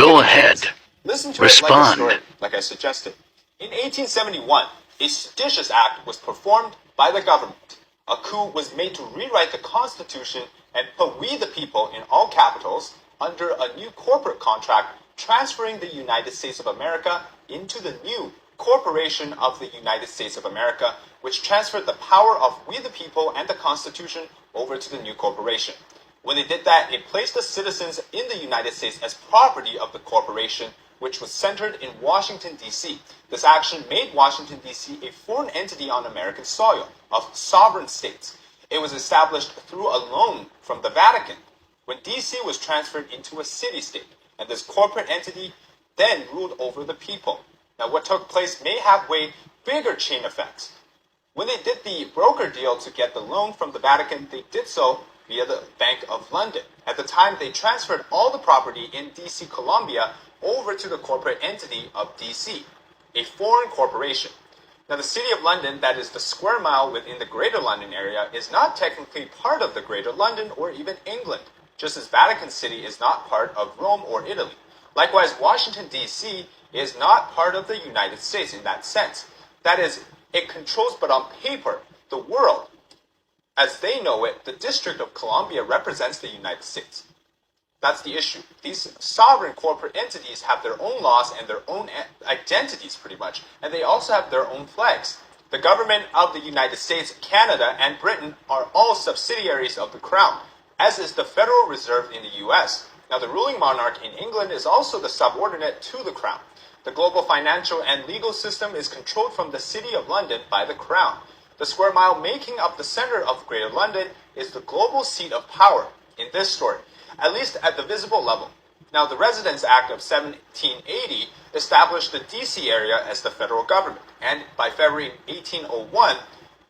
Go ahead. Listen to it like a Respond. story, like I suggested. In 1871, a seditious act was performed by the government. A coup was made to rewrite the Constitution and put "we the people" in all capitals under a new corporate contract, transferring the United States of America into the new Corporation of the United States of America, which transferred the power of "we the people" and the Constitution over to the new corporation. When they did that, it placed the citizens in the United States as property of the corporation, which was centered in Washington, D.C. This action made Washington, D.C. a foreign entity on American soil of sovereign states. It was established through a loan from the Vatican when D.C. was transferred into a city-state, and this corporate entity then ruled over the people. Now, what took place may have way bigger chain effects. When they did the broker deal to get the loan from the Vatican, they did so via the Bank of London. At the time, they transferred all the property in D.C. Columbia over to the corporate entity of D.C., a foreign corporation. Now, the City of London, that is the square mile within the Greater London area, is not technically part of the Greater London or even England, just as Vatican City is not part of Rome or Italy. Likewise, Washington, D.C. is not part of the United States in that sense. That is, it controls, but on paper, the world. As they know it, the District of Columbia represents the United States. That's the issue. These sovereign corporate entities have their own laws and their own identities, pretty much, and they also have their own flags. The government of the United States, Canada, and Britain are all subsidiaries of the Crown, as is the Federal Reserve in the U.S. Now, the ruling monarch in England is also the subordinate to the Crown. The global financial and legal system is controlled from the City of London by the Crown. The square mile making up the center of Greater London is the global seat of power in this story, at least at the visible level. Now, the Residence Act of 1780 established the D.C. area as the federal government, and by February 1801,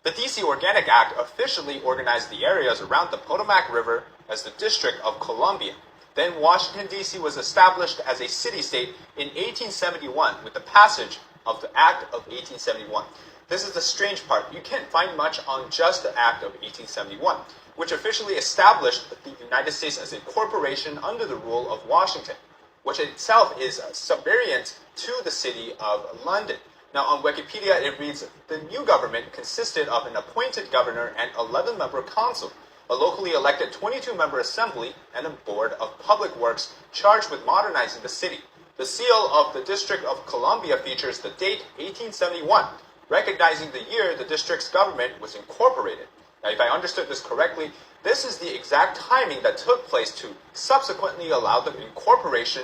the D.C. Organic Act officially organized the areas around the Potomac River as the District of Columbia. Then Washington, D.C. was established as a city-state in 1871 with the passage of the Act of 1871. This is the strange part. You can't find much on just the Act of 1871, which officially established the United States as a corporation under the rule of Washington, which itself is subvariant to the City of London. Now, on Wikipedia, it reads, the new government consisted of an appointed governor and 11-member council, a locally elected 22-member assembly, and a board of public works charged with modernizing the city. The seal of the District of Columbia features the date 1871, recognizing the year the district's government was incorporated. Now, if I understood this correctly, this is the exact timing that took place to subsequently allow the incorporation